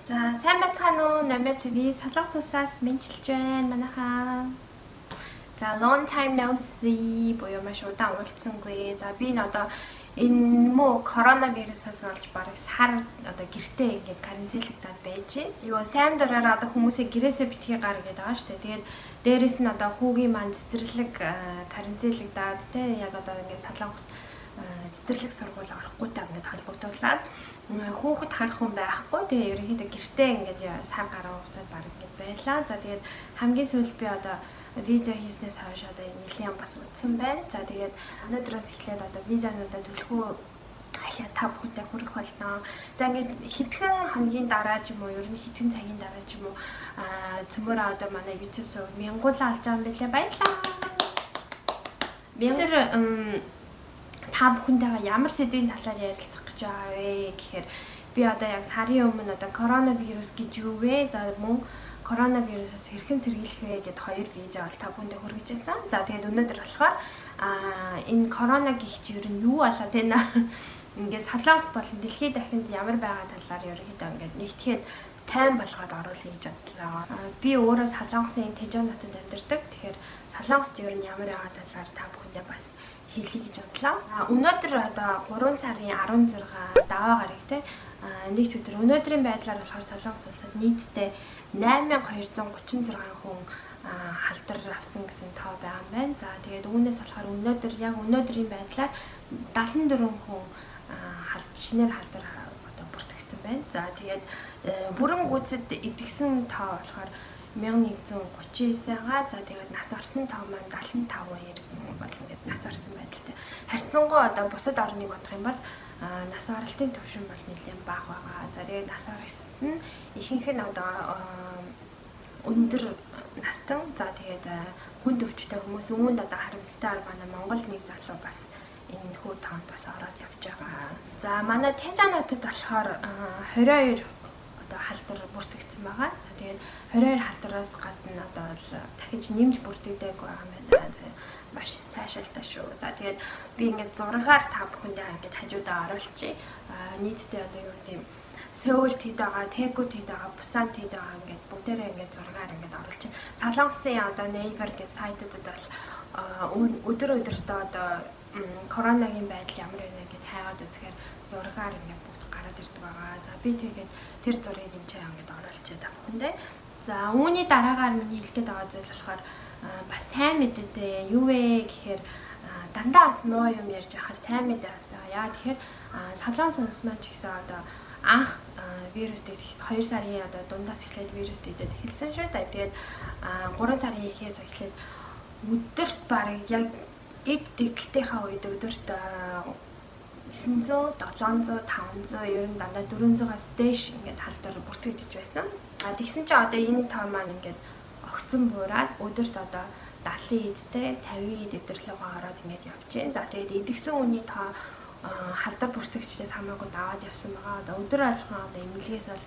За сайн байцгаана уу? Намайг би Солонгос улсаас мэнчилж байна. Манайхаа. За long time no see буюу маш удаан уулзсангүй. За би н одоо энэ муу коронавирусаас болж бараг сар одоо гэртээ ингээд карантинлагдаад байж байна. Юу сайн дураараа одоо хүмүүсээ гэрээсээ битгий гар гэдэг байгаа шүү дээ. Тэгээд дээрэс нь одоо хүүгийн маань цэцэрлэг карантинлагдаад те яг одоо ингээд Солонгос цэцэрлэг сургууль орохгүйтэй ингээд холбогдуулаад хүүхэд харах хүн байхгүй. Тэгээ ерөнхийдөө гэртээ ингээд сар гаруй хугацаанд баг ингээд байлаа. За тэгээд хамгийн сүүлд би одоо виза хийснээс хойш одоо нэлийн бас утсан байна. За тэгээд өнөөдрөөс эхлээд одоо визануудаа төлхөө ахиа та бүхэндээ хүрэх болно. За ингээд хэдхэн хоногийн дараа ч юм уу, ер нь хэдхэн цагийн дараа ч юм уу цөмөрөө одоо манай YouTube сувг 1000 алж байгаа юм билээ. Баярлалаа. Бид та бүхэнтэйгээ ямар сэдвийн талаар ярилцах гэж байгаа вэ гэхээр би одоо яг сарын өмнө одоо коронавирус гэж юу вэ? За мөн коронавирусаас хэрхэн сэргийлэх вэ гэд хоёр видео бол та бүхэндээ хүргэж байсан. За тэгээд өнөөдөр болохоор энэ корона гэх чи ер нь юу болоод байна? Ингээд Солонгос болон дэлхийд дахинд ямар байгаа талаар ерөнхийдөө ингээд нэгтгэхэд тайм болгоод оруулах гэж бодлоо. Би өөрөө Солонгосын Тэжон хотод амьдардаг. Тэгэхээр Солонгост ер нь ямар байгаа талаар та бүхэндээ бас хэлье гэж бодлоо. Өнөөдөр одоо 3 сарын 16 даваа гараг те нэгд өдөр өнөөдрийн байдлаар болохоор Солонгос улсад нийтдээ 8236 хүн халдвар авсан гэсэн тоо байгаа юм байна. За тэгээд үүнээс болохоор өнөөдөр яг өнөөдрийн байдлаар 74 хүн шинээр халдвар одоо бүртгэгдсэн байна. За тэгээд бүрэн гүйцэд идэгсэн тоо болохоор 1139-гаа. За тэгээд нас орсон тоо маань 75 бол ингээд нас орсон байдалтай. Харьцангуй одоо бусад орныг бодох юм бол нас оролтын түвшин бол нэлээд бага байгаа. За тэгээд нас орсон нь ихэнх нь одоо өндөр настан. За тэгээд хүн төвчтэй хүмүүс үүнд одоо харамсалтай манай Монгол нэг залуу бас энэ хүү тоонд бас ороод явж байгаа. За манай Тэжон хотод болохоор 22 одоо халдвар бүртгэгдсэн байгаа. За тэгээд 22 халдвараас гадна одоо дахиж нэмж бүртгэдэг байгаа юм байна. Маш сайшаалтай шүү. За тэгээд би ингээд зургаар та бүхэндээ ингээд хажуудаа оруулчихъя. Нийтдээ одоо юу гэдэм Сөүлд хэд байгаа, Тэгүд хэд байгаа, Пусанд хэд байгаа ингээд бүгдээрээ ингээд зургаар ингээд оруулчих. Солонгосын одоо Naver гэдэг сайтуудад бол өдөр өдөртөө одоо коронагийн байдал ямар байна гэдээ хайгаад үзэхээр зургаар ингээд бүгд гараад ирдэг байгаа. За би тэгээд тэр зургийг энэ чаа ингээд оруулчихъя та бүхэндээ. За үүний дараагаар миний хэлэх гээд байгаа зүйл болохоор бас сайн мэдээ юу вэ гэхээр дандаа бас муу юм ярьж байхаар сайн мэдээ бас байгаа. Яа тэгэхээр Солонгос улс маань ч гэсэн одоо анх вирус дэвтэх 2 сарын одоо дундаас эхлээд вирус дэвтээд эхэлсэн шүү дээ. Тэгээд 3 сарын ихээс эхлээд өдөрт бараг яг эд дэгдэлтийнхаа үед өдөрт 900, 700, 500 ер нь дандаа 400-аас дээш ингээд халдвар бүртгэгдэж байсан. Тэгсэн чинь одоо энэ тоо маань ингээд огцон буураад өдөрт одоо 70 эдтэй 50 эд өдөрлөгөө ороод ингээд явж байна. За тэгээд эдгсэн үний тоо халдвар бүртгэгчдээс хамаагүй даваад явсан байгаа. Одоо өдөр болгон одоо эмнэлгээс бол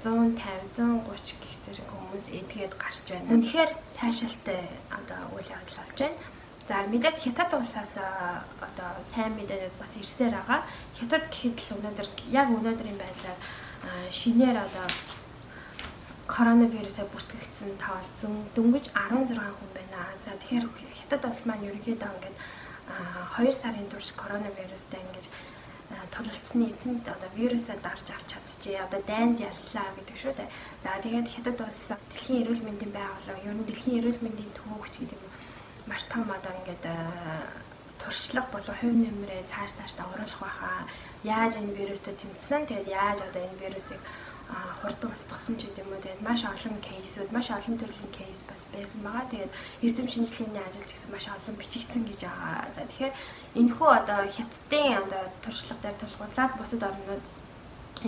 150, 130 гэх зэрэг хүмүүс эдгээд гарч байна. Үнэхээр сайшаалтай одоо үйл явдал болж байна. За мэдээж Хятад улсаас одоо сайн мэдээд бас ирсээр байгаа. Хятад гэхэд л өнөөдрийн байдлаар шинээр одоо коронавирусаар бүртгэгдсэн тоо дөнгөж 16 хүн байна. За тэгэхээр Хятад улс маань ерөнхийдөө ингээд 2 сарын турш коронавирустай ингэж тулалцсны эцэнд одоо вирусаа дарж авч чадчихжээ. Одоо дайнд яллаа гэдэг шүү дээ. За тэгээд Хятад улс дэлхийн эрүүл мэндийн байгууллага, ер нь дэлхийн эрүүл мэндийн төвөгч гэдэг юм маш том одоо ингээд туршлага болон хувь нэмрээ цааш оруулах байхаа. Яаж энэ вирустэй тэмцсэн, тэгээд яаж одоо энэ вирусыг хурдан устгасан ч гэдэм үү. Тэгээд маш олон кейсүүд, маш олон төрлийн кейс бас байсан байгаа. Тэгээд эрдэм шинжилгээний ажил гэсэн маш олон бичигдсэн гэж байгаа. За тэгэхээр энэхүү одоо Хятадын одоо туршлага дээр тулгуурлаад бусад орнууд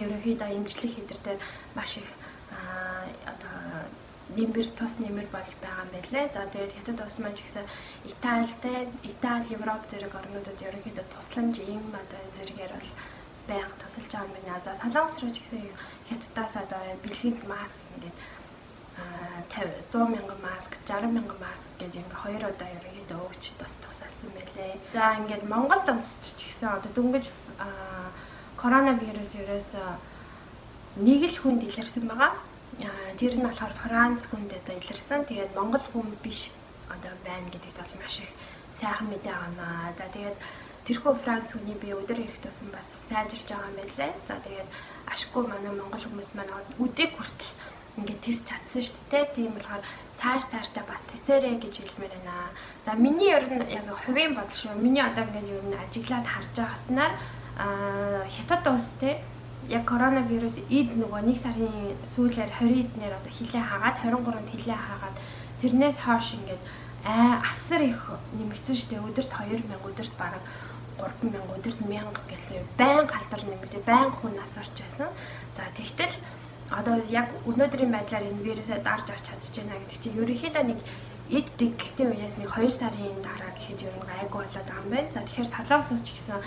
ерөнхийдөө эмчлэх хэдэр дээр маш их одоо тус нэмэр болж байгаа юм байлээ. За тэгээд Хятад улс маань ч гэсэн Итали, Европ зэрэг орнуудад ерөнхийдөө тусламж ийм одоо зэрэгээр бол байнга тусалж байгаа юм байна. За Солонгос руу ч гэсэн Хятадаас одоо бэлгэнд маск ингээд 100 мянган маск, 60 мянган маск гэдэг ингээ 2 удаа ерөнхийдөө өгч тусалсан байлээ. За ингээд Монгол улсч ч гэсэн одоо дөнгөж коронавирус ерөөсөө нэг л хүнд илэрсэн байгаа. Тэр нь болохоор Франц хүнд одоо илэрсэн. Тэгээд Монгол хүн биш одоо байна гэдэгт бол маш их сайхан мэдээ авнаа. За тэгээд тэрхүү Франц хүний би өдөр ирэх тусам бас сайжирч байгаа юм байлээ. За тэгээд ашгүй манай монгол хүмүүс маань үдэг хүртэл ингээд тест чадсан шүү дээ. Тийм болохоор цаашдаа бас тесэрэ гэж хэлмээр байна. За миний ер нь яг хувийн бодол шүү. Миний одоо ингээд ер нь ажиглаад харж байгааснаар хятад улс те яг коронавирус эд нөгөө 1 сарын сүүлээр 20 эднэр одоо хилээ хаагаад 23-нд хилээ хаагаад тэрнээс хойш ингээд асар их нэмэгдсэн шүү дээ. Өдөрт 2000, өдөрт бараг 3000, өдөрт 1000 гэлээ байн галдар нэмэгдээ, байн хүн нас орж байсан. За тэгтэл одоо яг өнөөдрийн байдлаар энэ вирусаа дарж авч чадчихна гэдэг чинь ерөнхийдөө нэг эд дэгдэлтийн үеэс нэг 2 сарын дараа гэхэд ер нь гайгүй болоод байгаа юм байна. За тэгэхээр Солонгос ч гэсэн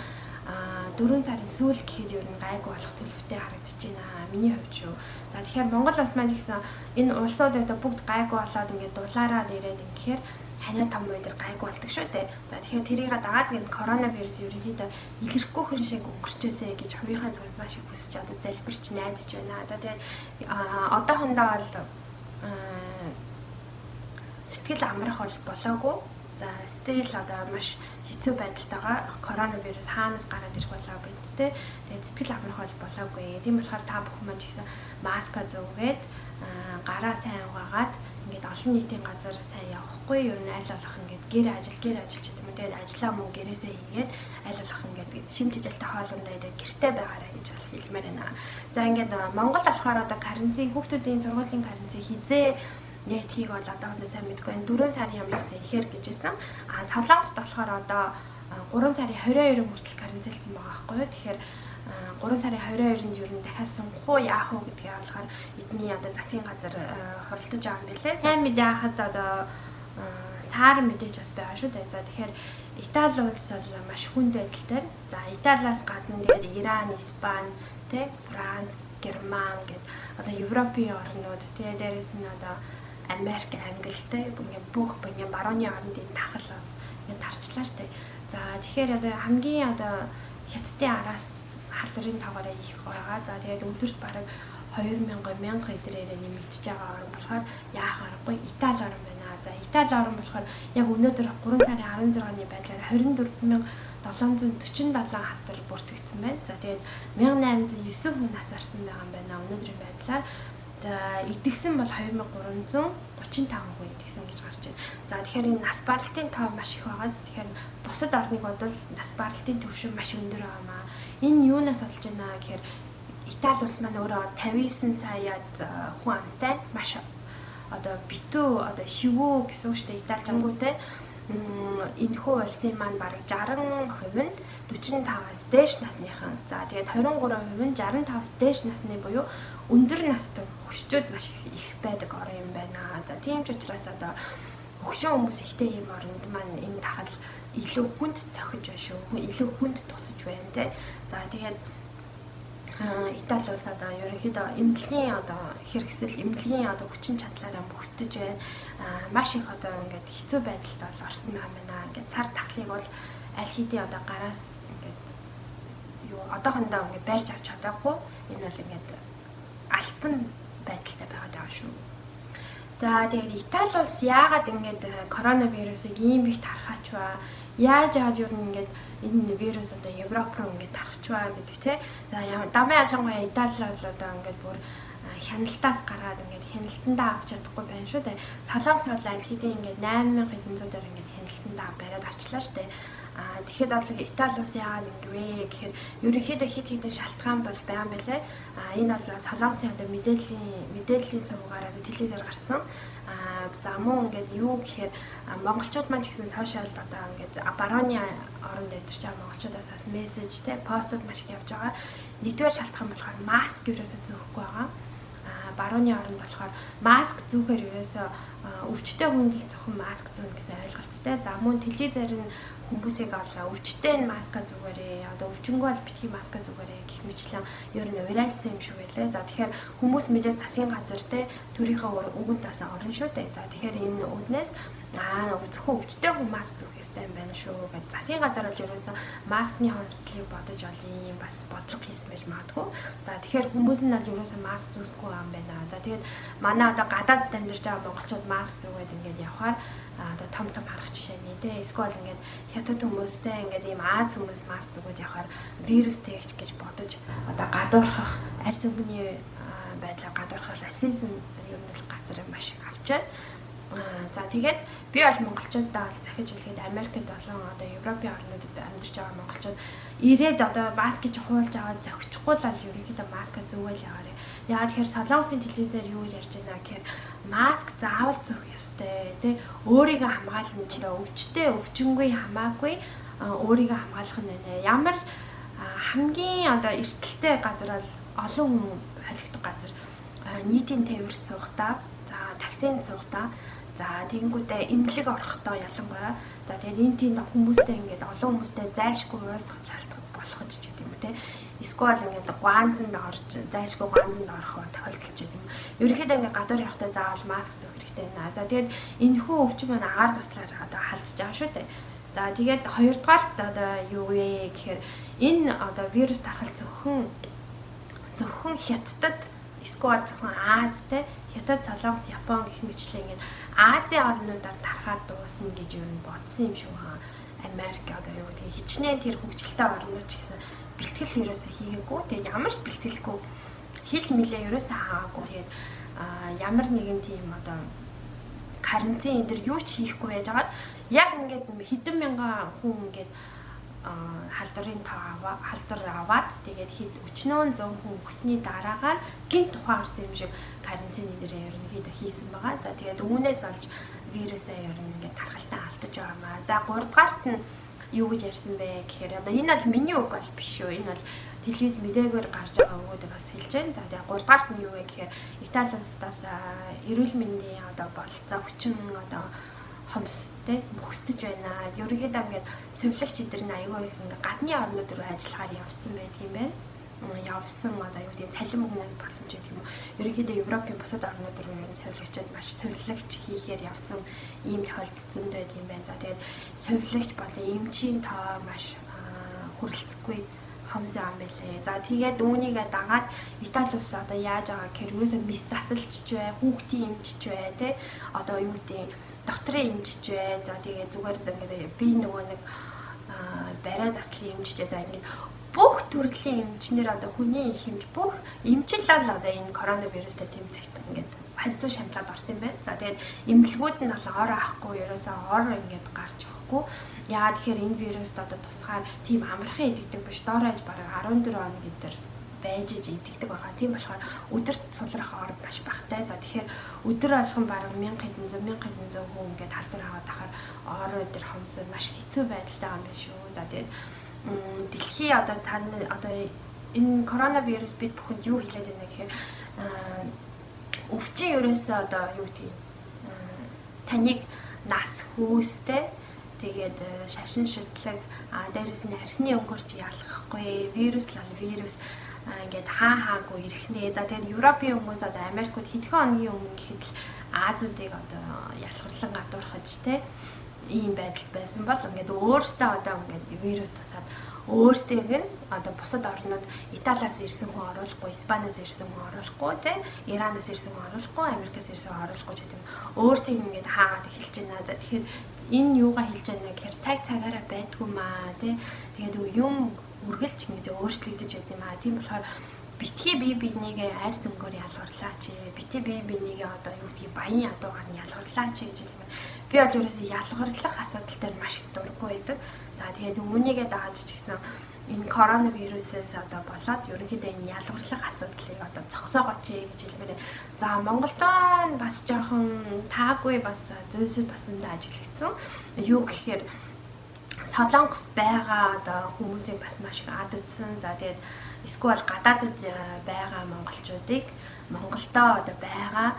4 сарын сүүл гэхэд ер нь гайгүй болох төлөвтэй харагдаж байна. Миний хувьд шүү. За тэгэхээр Монгол улс маань гэсэн энэ улсууд одоо бүгд гайгүй болоод ингээд дулаараад ирээд ингэхээр ханиа том үе дээр гайгүй болдог шүү дээ. За тэгэхээр тэрийг дагаад энэ коронавирус ерөнхийдөө илэрхгүй хүн шиг өнгөрчөөсэй гэж хувийнхаа зүгээс маш их хүсэж одоо залбирч найдаж байна. За тэгээд одоохондоо бол сэтгэл амрах бол болоогүй. За стил одоо маш хэцүү байдалтайгаа коронавирус хаанаас гараад ирэх болоо гэдтэй. Тэгээд сэтгэл амрах бол болоогүй. Тийм болохоор та бүхэн маань ч гэсэн маска зүүгээд гараа сайн угаагаад ингээд олон нийтийн газар сайн явахгүй юу аль болох ингээд гэр ажил ч гэдэг юм. Тэгээд ажлаа мөн гэрээсээ хийгээд аль болох ингээд шимт хичээлтэй хоолундаа идэх гэртээ байгаарай гэж бол хэлмээр байна. За ингээд Монголд болохоор одоо карантин хүүхдүүдийн сургуулийн карантин хизээ яг тийг бол одоохондоо сайн мэдгүй энэ 4 сарын ямаас ихээр гэжсэн. Солонгост болохоор одоо 3 сарын 22-нд хүртэл карантинлсан байгаа байхгүй юу. Тэгэхээр 3 сарын 22-нд ер нь дахиад сунгах уу яах уу гэдгийг болохоор эдний одоо засгийн газар хуралдаж байгаа юм билээ. Сайн мэдээ хахад одоо саар мэдээж бас байгаа шүү дээ. За тэгэхээр Итали улс бол маш хүнд байдалтай. За Италиас гадна тэгээд Иран, Испани, Франц, Герман гэдэг одоо Европын орнууд дээрээс нь одоо Америк, Англитэй ингээд бүх ингээд барууны орнуудын тахал бас ингээд тарчлаа штэ. За тэгэхээр одоо хамгийн одоо хятадын араас халдварын тоогоороо их байгаа. За тэгээд өдөрт бараг 2000 эдрээр нэмэгдэж байгаа орн болохоор яах аргагүй Итали орн байна. За Итали орн болохоор яг өнөөдөр 3 сарын 16-ны байдлаар 24747 халдвар бүртгэгдсэн байна. За тэгээд 1809 хүн нас барсан байгаа юм байна өнөөдрийн байдлаар. За идэгсэн бол 2335 хүн идэгсэн гэж гарч байна. За тэгэхээр энэ нас баралтын тоо маш их байгаа. Тэгэхээр бусад орныг бодвол нас баралтын түвшин маш өндөр байгаамаа. Энэ юунаас болж байна гэхээр Итали улс маань өөрөө 59 саяад хүн амтай маш одоо битүү одоо шивүү гэсэн үг шүү дээ Итали жангуутай. Энэхүү улсын маань бараг 60%-нд 45-аас дээш насныхан. За тэгээд 23% нь 65-аас дээш насны буюу өндөр настай хүчтэй маш их байдаг орн юм байна. За тийм ч учраас одоо хөгшин хүмүүс ихтэй юм оронд маань энэ тахал илүү хүнд цохиж байна шүү. Илүү хүнд тусаж байна те. За тэгээд Итали улс одоо ерөнхийдөө эмнэлгийн одоо хэрэгсэл эмнэлгийн одоо хүчин чадлаараа мөхсдөж байна. Маш их одоо ингээд хэцүү байдалд бол орсон байна. Ингээд сар тахлыг бол аль хэдийн одоо гараас ингээд юу одоохондоо ингээд байрж авч чадаагүй. Энэ бол ингээд алтан байдалтай байгаа шүү. За тэгээд Итали улс яагаад ингээд коронавирусыг ийм их тархаачваа? Яаж яагаад юу ингээд энэ вирус одоо Европ руу ингээд тархачваа гэдэг те. За дамын ялангуяа Итали бол одоо ингээд бүр хяналтаас гараад ингээд хяналтандаа авч чадахгүй байна шүү дээ. Солонгос бол аль хэдийн ингээд 8000 хэдэн зуудаар ингээд хяналтандаа бариад авчлаа шүү дээ. Тэгэхэд бол Итали улс яагаад ингэвэ гэхээр ерөнхийдөө хит хитэн шалтгаан бол байгаа юм байлээ. Энэ бол Солонгосын одоо мэдээллийн сувгаараа телевизээр гарсан. За мөн ингээд юу гэхээр монголчууд маань ч гэсэн сошиалд одоо ингээд барууны оронд амьдарч байгаа монголчуудаас бас мессеж те постууд маш их явж байгаа. Нэгдүгээр шалтгаан болохоор маск ерөөсөө зөөхгүй байгаа. Барууны оронд болохоор маск зүүхээр ерөөсөө өвчтэй хүнд л зөвхөн маск зүүн гэсэн ойлголттой. За мөн телевизээр нь хүмүүсийг авлаа өвчтэй нь маска зүгээрээ одоо өвчнгөө бол битгий маска зүгээрээ гэх мэтлэн ер нь уриалсан юм шиг байлаа. За тэгэхээр хүмүүс мэдээ засгийн газар те төрийнхөө үгэн тасаа орно шүү дээ. За тэгэхээр энэ үднээс Зөвхөн өвчтэй хүн маск зүүх ёстой юм байна шүү гэж засгийн газар бол ерөөсөн маскны хомсдлыг бодож олон юм бас бодлого хийсэн байж магадгүй. За тэгэхээр хүмүүс нь бол ерөөсөн маск зүүсгүй юм байна. За тэгээд манай одоо гадаадд амьдарч байгаа монголчууд маск зүүгээд ингээд явхаар одоо том харах жишээний тий эсвэл ингээд хятад хүмүүстэй ингээд ийм Аз хүмүүс маск зүүгээд явхаар вирустэй гэж бодож одоо гадуурхах арьс өнгөний байдлаар гадуурхах расизм ер нь газар маш их авч байна. За тэгээд би бол монголчуудаа бол захиж хэлэхэд Америкт болон одоо Европын орнуудад амьдарч байгаа монголчууд ирээд одоо маск гэж хуулж аваад зохичихгүй л ерөнхийдөө маск зүүгээл яваарэ. Яагаад тэгэхээр Солонгосын телевизээр юу ярьж байна гэхээр маск заавал зүүх ёстой тий өөрийгөө хамгаална ч өвчтэй өвчнгүй хамаагүй өөрийгөө хамгаалах нь байна. Ямар хамгийн одоо эртэлтэй газар бол олон хүн холигдох газар нийтийн тээвэр цугтаа за таксинд цугтаа за тэгэнгүүтээ эмнэлэг орохдоо ялангуяа за тэгээд энэ тийм хүмүүстэй ингээд олон хүмүүстэй зайшгүй уулзах шалтгаан болох ч гэдэг юм те эсвэл ингээд гуанзанд орж зайшгүй гуанзанд орох тохиолдол ч гэдэг юм. Ерөнхийдөө ингээд гадуур явахдаа заавал маск зүүх хэрэгтэй байна. За тэгээд энэ хүү өвчин маань агаар туслаар одоо халдж байгаа шүү дээ. За тэгээд хоёрдугаарт одоо юу вэ гэхээр энэ одоо вирус тархал зөвхөн Хятадд эсвэл зөвхөн Азтэй Хятад, Солонгос, Япон гэх мэтлээ ингээд Азийн орнуудаар тархаад дуусна гэж юу бодсон юм шүү хаа. Америк одоо юу гэдэг хичнээн тэр хөгжилтэй орнууд ч гэсэн бэлтгэл ерөөсөө хийгээгүй. Тэгээд ямар ч бэлтгэлгүй хил мэлээ ерөөсөө хаагаагүй. Тэгээд ямар нэгэн тийм одоо карантин энэ юу ч хийхгүй байж байгаа. Яг ингээд хэдэн мянган хүн ингээд халдвар аваад тэгээд өчнөө 100 хүн өгсөний дараагаар гинт тухайн орсон юм шиг карантин нэрээ ерөнхийдөө хийсэн байгаа. За тэгээд үүнээс олж вирусаа ер нь ингээд тархалтаа алдаж байгаа маа. За 3 дугаарт нь юу гэж ярьсан бэ гэхээр одоо энэ бол миний үг бол биш шүү. Энэ бол телевиз мэдээгээр гарч байгаа өгөөдөө бас хэлж байна. За тэгээд 3 дугаарт нь юу вэ гэхээр Итали улсаас эрүүл мэндийн одоо бололцоо хүчин одоо хомстэй мөхсдөж байна. Ерөнхийдөө ингээд сувилагч эдэр нь аягүй их ингээд гадны орнууд руу ажиллахаар явцсан байдаг юм байна. Явсан одоо юу гэдэг цалин мөнгнөөс болсон ч гэх юм уу. Ерөнхийдөө Европын бусад орнууд руу юм сувилагчид маш сувилагч хийхээр явсан ийм тохиолдол зөнд байдаг юм байна. За тэгээд сувилагч болон эмчийн тоо маш хүрэлцэхгүй хомсон юм байлээ. За тэгээд үүнийгээ дагаад Итали улс одоо яаж байгаа гэхээр ерөөсөө мис засалчж бай, хүүхдийн эмчж бай, тэ одоо юу гэдэг докторын эмчж бай. За тэгээд зүгээр ингээд би нөгөө нэг барай заслын эмчж за ингээд бүх төрлийн эмчнэр одоо хүний их хэмж бүх эмчилэл одоо энэ коронавирустай тэмцэхт ингээд ханцуу шамлаад орсон юм байна. За тэгээд эмнэлгүүд нь бол ор авахгүй ерөөсөө ор ингээд гарч өгөхгүй. Яагаад тэгэхээр энэ вируст одоо тусгаар тийм амархан идэгдэг биш доорож бараг 14 хоног өдөр байж идэгдэг байгаа. Тийм болохоор өдөрт сулрах ор маш багтай. За тэгэхээр өдөр болгон бараг 1000 хүн ингээд халдвар аваад тахаар ор өдөр хомсод маш хэцүү байдалтай юм байна шүү. За тэгээд дэлхий одоо энэ коронавирус бид бүхэнд юу хэлээд байна гэхээр өвчин ерөөсөө одоо юу гэдэг таныг нас хүүстэй тэгээд шашин шүтлэг дээрэс нь арсны өнгөрч ялахгүй вирус ингээд хаагүй ирэхнээ. За тэгээд Европын хүмүүс одоо Америкт хэдхэн хоногийн өмнө гэхэд л Азиудыг одоо ялгарлан гадуурхаж тэ ийм байдал байсан бол ингээд өөртөө одоо ингээд вирус тусаад өөртөйг нь одоо бусад орнууд Италиас ирсэн хүн оруулахгүй, Испаниас ирсэн хүн оруулахгүй, тэ Иранаас ирсэн хүн оруулахгүй, Америкаас ирсэн хүн оруулахгүй ч гэдэг. Өөртөйг ингээд хаагаад эхэлж байна. За тэгэхээр энэ юугаа хэлж байна гэхээр цагаараа байдгүй маа, тэ. Тэгээд юм үргэлж ингэж өөрчлөгдөж байд юм аа. Тийм болохоор битгий бие бинийгээ арьс өнгөөр ялгарлаач. Битгий бие бинийгээ одоо юу гэдгийг баян ядуугаар нь ялгарлаач гэж хэлмээр. Би бол ерөөсөө ялгарлах асуудал дээр маш их дурггүй байдаг. За тэгээд үүнийгээ дааж ч гэсэн энэ коронавирусээс одоо болоод ерөнхийдөө энэ ялгарлах асуудлыг одоо зогсоогооч гэж хэлмээр. За Монголдоо бас жоохон таагүй бас зөөсөд бас энэ ажиглагдсан. Юу гэхээр Солонгост байгаа одоо хүмүүсийн бас маш их ад үзсэн. За тэгээд эсвэл гадаадд байгаа монголчуудыг Монголдоо одоо байгаа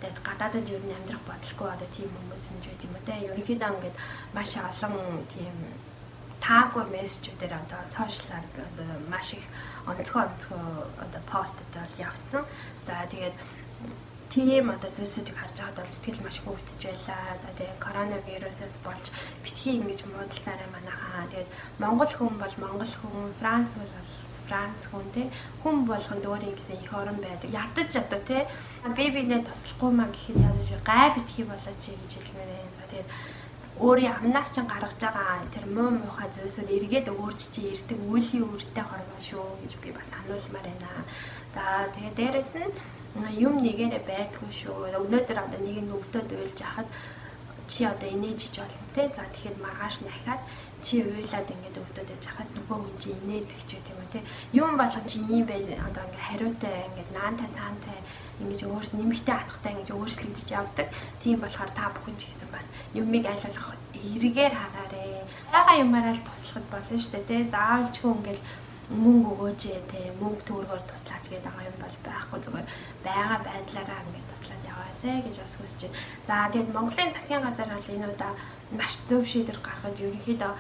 тэгээд гадаадд ер нь амьдрах бодлого одоо тийм хүмүүс нь ч гэдэм үү те. Ерөнхийдөө ингээд маш олон тийм таагүй мессежүүдээр одоо сошиалар одоо маш их онцгой одоо постууд бол явсан. За тэгээд тийм одоо зүйлсүүдийг харж байгаад бол сэтгэл маш хөвгдөж байлаа. За тэгээ коронавирусээс болж битгий ингэж муудалцаарай манайхаа. Тэгээд Монгол хүн бол монгол хүн, Франц бол Франц хүн тий. Хүн болгонд өөрийн гэсэн их орон байдаг. Ядаж одоо тий. Би бинээ туслахгүй маа гэхэд ядаж гай битгий болооч гэж хэлмээр байна. За тэгээд өөрийн амнаас ч гаргаж байгаа тэр муухай зүйлсүүд эргээд өөрч чи ирдэг үеийн үртэй хорвоо шүү гэж би бас сануулмаар байна. За тэгээд дээрэс нь юм нэгээрээ байдгүй шүү. Өнөөдөр одоо нэг нь өвдөд уйлж яхад чи одоо инээж болно те. За тэгэхээр маргааш дахиад чи уйлаад ингээд өвдөд яж хахад нөгөө хүн чи инээдэг ч гэдэг юм те. Юм болгон чи ийм байна. Одоо ингээд хариутай ингээд наантай цаантай ингэж өөр нэмэгтэй хацхтай ингэж өөрчлөгдөж явдаг. Тийм болохоор та бүхэн ч гэсэн бас юмыг аль болох эргээр хагаарэ. Яга юмараа л туслахад болно шүү дээ те. Заавалчгүй ингээд мөнгө өгөөч те. Мөнгө төгрөгөөр туслаач гэдэг байгаа юм бол байхгүй, зүгээр байгаа байдлаараа ингээд туслаад яваасай гэж бас хүсэж байна. За тэгээд Монголын засгийн газар бол энэ удаа маш зөв шийдвэр гаргаж ерөнхийдөө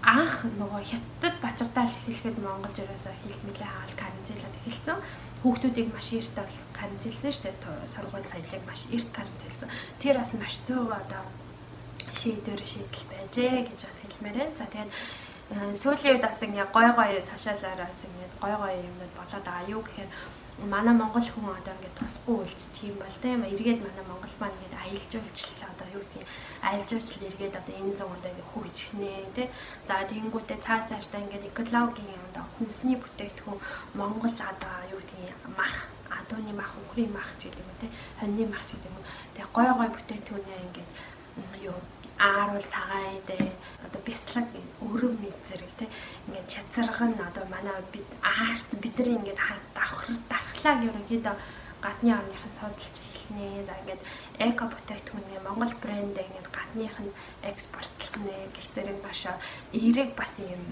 анх нөгөө хятад бажигдаал эхлэхэд Монголд ерөөсөө хил нэлээ хаал карантинлаад эхэлсэн. Хүүхдүүдийг маш эрт бол карантинлсан шүү дээ. Сургууль соёлыг маш эрт карантинлсан. Тэр бас маш зөв одоо шийдэл байжээ гэж бас хэлмээр байна. За тэгээд сүүлийн үед бас ингээ гой сошиалаараас ингээ гой юмнууд болоод байгаа. Юу гэхээр манай монгол хүн одоо ингээ тусахгүй үлдчих юм бол тийм эргээд манай монгол маань ингээ аялжуулчлаа одоо юу гэх юм аялжуулчл эргээд одоо энэ зүүн одоо ингээ хөгжихнэ тий. За тэгэнгүүтээ цаашдаа ингээ экологийн одоо хүнсний бүтээгдэхүүн монгол одоо юу гэх юм мах адууны мах өхрийн мах ч гэдэг юм тий. Хоньны мах ч гэдэг юм. Тэгээ гой бүтээгдэхүүнээ ингээ юу ааруул цагаан идэ одоо бяцлаг өрөм зэрэг тий ингээд чацарган одоо манай бид аарц бидний ингээд дархлааг ерөнхийдөө гадны орныхан судалж эхэлнэ. За ингээд эко бүтээгдэхүүн Монгол брэнд ингээд гадных нь экспортлох нэ гэх зэрэг маш эерэг бас юм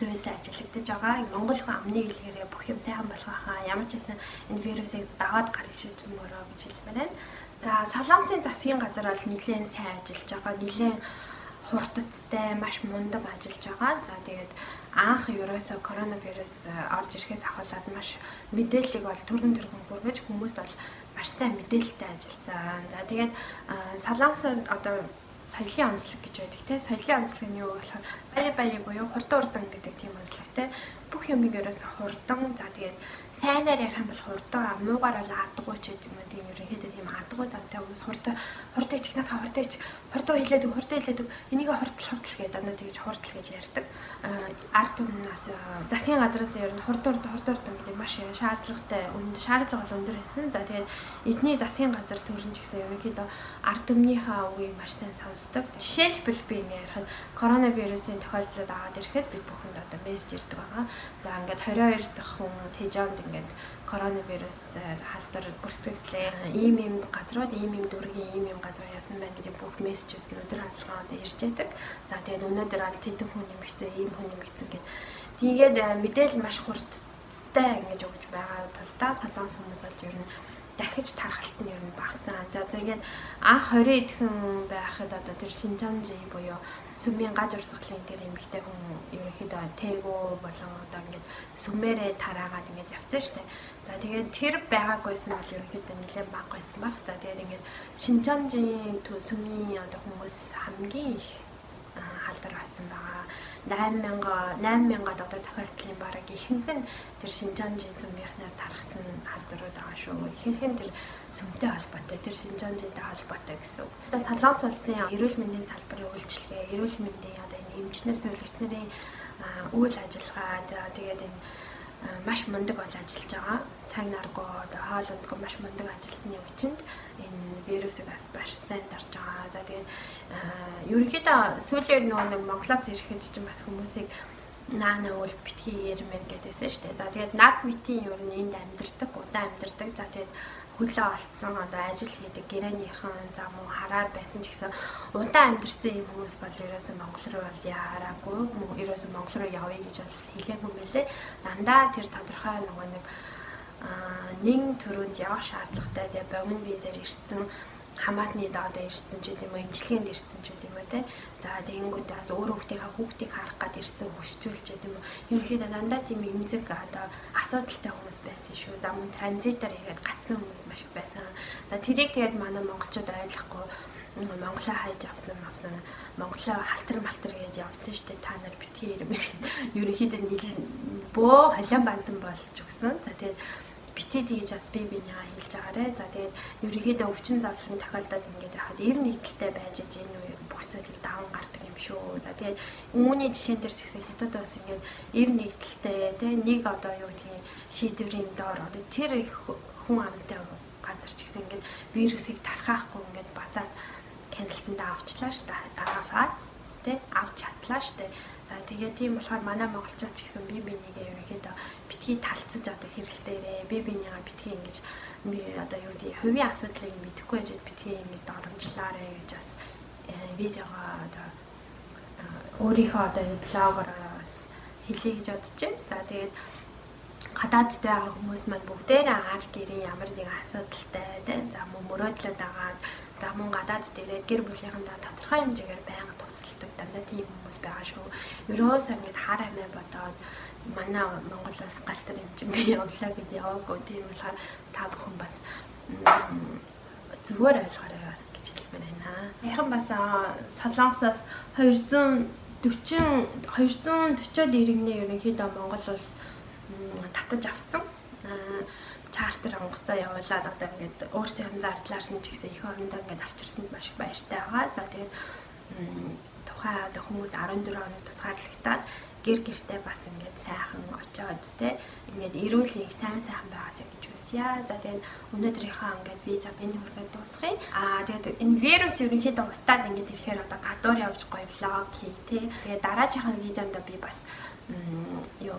зүйлс ажиллагдаж байгаа. Монгол хүн амны хэлгээрээ бүх юм сайхан болох хаа. Ямар ч гэсэн энэ вирусыг даваад гарах шийдвэр мөрөө гэж хэлмээр байна. За Солонгосын засгийн газар бол нэлээд сайн ажиллаж байгаа. Нэлээд хурдтай, маш мундаг ажиллаж байгаа. За тэгээд анх ерөөсөө коронавирус орж ирэхээс ахуулаад маш мэдээллийг бол түргэн хүргэж хүмүүст бол маш сайн мэдээлэлтэй ажилласан. За тэгээд Солонгосод одоо соёлын онцлог гэж байдаг те. Соёлын онцлог нь юу болохоор бали буюу хурдан гэдэг тийм онцлогтэй. Бүх юмыг ерөөсөө хурдан. За тэгээд сайнаар ярих юм бол хурдан, муугаар бол ардаггүй ч гэдэг юм. Тийм ерөнхийдөө тийм ардаггүй замтай хүмүүс хурдан ич надад хурдан хэлээдэг энийг хурдл гэдэг одоо тэгж хурдл гэж ярьдаг. Ард түмнээс засгийн газраас ер нь хурдан гэдэг маш шаардлагатай шаардлага бол өндөр байсан. За тэгээд эдний засгийн газар төрөн ч гэсэн ерөнхийдөө ард түмнийхээ үгийг маш сайн сонсдог. Жишээлбэл би ингэ ярихад коронавирусын тохиолдлууд аваад ирэхэд бид бүхэнд одоо мессеж ирдэг байгаа. За ингээд 22 дахь хүн Тэжээнд ингээд коронавирус халдвар бүртгэгдлээ. Ийм газрууд, ийм дүүргийн ийм газар явсан байна гэдэг бүх мессежүүд нь өдөр алгалгаанд ирж байдаг. За тэгээд өнөөдөр аль тэдэн хүн нэмэгдсэн, ийм хүн нэмэгдсэн гэдэг. Тэгээд мэдээлэл маш хурдтай ингэж өгч байгаа тул та Солонгос хүмүүс бол ер нь дахиж тархалт нь ер нь багассан. За тэгээд анх 20 эдхэн байхад одоо тэр Шинжанжи буюу сүмийн гаж урсгалын тэр эмэгтэй хүн ерөнхийдөө тээгүү болон одоо ингээд сүмээрээ тараагаад ингээд явсан шүү дээ. За тэгээд тэр байгаагүйсэн бол ерөнхийдөө нэлээд бага байсан баг. За тэгээд ингээд Шинжанжийн сүмийн одоо хүмүүс хамгийн их халдвар болсон байгаа. 8,000 одоо тохиолдлын бараг ихэнх нь тэр Шинжанжийн сүмийнхнээр тархсан халдварууд байгаа шүү. Ихэнх нь тэр сүмтэй холбоотой, тэр Шинжанжитай холбоотой гэсэн үг. Одоо Солонгос улсын эрүүл мэндийн салбарын үйлчилгээ, эрүүл мэндийн одоо энэ эмчнэр, сувилагч нарын үйл ажиллагаа тэгээд энэ маш мундаг бол ажиллаж байгаа. Цаг наргүй одоо хоолойдгүй маш мундаг ажилласны үчинд энэ вирусыг бас маш сайн дарж байгаа. За тэгээд ерөнхийдөө сүүлийн нэг Монголоос ирэхэд чинь бас хүмүүсийг наана уул битгий ярмэн гэдээсэн шүү дээ. За тэгээд над митийн ер нь энд амьдардаг, удаан амьдардаг. За тэгээд хөлөө олцсон одоо ажил хийдэг гэрээнийхэн зам уу хараар байсан ч гэсэн удаан амьдарсан юм хүмүүс бол ерөөсөн Монгол руу бол яараагүй, ерөөсөн Монгол руу явъя гэж бол хэлээгүй мэлээ. Дандаа тэр тодорхой нэг төрөнд явах шаардлагатай тэгээ богино визээр ирсэн хамаатны доод ирсэн ч гэдэм үү, эмчилгээнд ирсэн ч гэдэм үү те. За тэгэнгүүт бас өөр хүүхдийг харах гад ирсэн хөшчүүлж гэдэм үү. Ерөнхийдөө дандаа тийм эмзэг одоо асуудалтай хүмүүс байсан шүү. За мөн транзитаар игээд гацсан хүмүүс маш их байсан. За тэрийг тэгээд манай монголчууд ойлгохгүй Монголоо хайж авсан Монголоо халтар гэж явсан шүү дээ. Та нар битгий ерөнхийдөө бөө халиан бандан болж өгсөн. За тэгээд битээ тэгж бас би бинийгаа хэлж байгаарэ. За тэгээд ерөнхийдөө өвчин зовлон тохиолдоод ингээд яхад 91-тэй байж энэ бүх зүйлийг даван гардаг юм шүү. За тэгээд үүний жишээн дээр ч гэсэн хятад бас ингээд 91-тэй тий нэг одоо юу гэдгийг шийдвэрийн доор одоо тэр хүн амтай газар ч гэсэн ингээд вирусыг тархаахгүй ингээд базаад кандалтанда авчлаа шүү дээ. Аваад тий авч чадлаа шүү дээ. Тэгээд тийм болохоор манай монголчууд ч гэсэн бие бинийгээ ерөнхийдөө битгий талцаж одоо хэрэглэлээрээ бие бинийгаа битгий ингэж одоо юу гэдэг хувийн асуудлыг мэдэхгүй байж битгий ингэж оромжлаарэ гэж бас видеогоо одоо өөрийнхөө одоо блогоор бас хэлье гэж бодож байна. За тэгээд гадаадд байгаа хүмүүс маань бүгдээрээ ар гэрийн ямар нэг асуудалтай тийм за мөрөөдлөд байгаа. За мөн гадаад дээрээ гэр бүлийнхэнтэй тодорхой хэмжээгээр байнга тусалдаг дандаа тийм хүмүүс байгаа шүү. Ерөөсөө ингэж хар амиа бодоод манай Монголоос галтар хэмжээний явлаа гэж яваагүй. Тийм болохоор та бүхэн бас зүгээр ойлгоорой бас гэж хэлмээр байна. Яхан бас Солонгосоос 240-од иргэний ерөнхийдөө Монгол улс татаж авсан. Чартер онгоцоо явуулаад одоо ингээд өөрсдийнх нь зардлаар нь ч гэсэн их орондоо ингээд авчирсанд маш их баяртай байгаа. За тэгээд тухайн одоо хүмүүс 14 хоног тусгаарлагтаад гэр гэртээ бас ингээд сайхан очоод те ингээд эрүүл их сайн байгаасаа гэж хүсье. За тэгээд өнөөдрийнхөө ингээд визаг энэ хүргээд дуусгая. Тэгээд энэ вирус ерөнхийдөө устдаад ингээд ирэхээр одоо гадуур явж гоё влог хий те. Тэгээд дараагийн видеонд би бас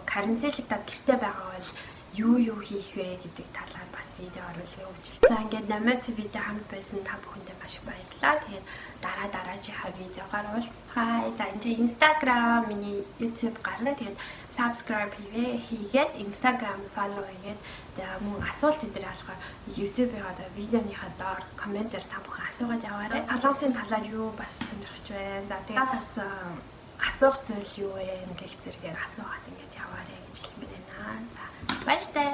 карантинлагдаад гэртээ байгаа бол юу хийх вэ гэдэг талаар бас видео оруулъя гэж. За ингээд намайг видео хамт байсан та бүхэндээ маш их баярлалаа. Тэгээд дараагийн видеогоор уулзцгаая. За энэ Instagram, миний YouTube гарна. Тэгээд subscribe хийгээд Instagram follow хийгээд мөн асуулт өдр алхаар YouTube-ийн одоо видеоныхаа доор комментээр та бүхэн асуугаад яваарай. Солонгосын талаар юу бас сонирхож байна. За тэгээд бас асуух зүйл юу вэ гэх зэрэгээр асуугаад ингээд яваарай гэж хэлмээр байна. За баяртай.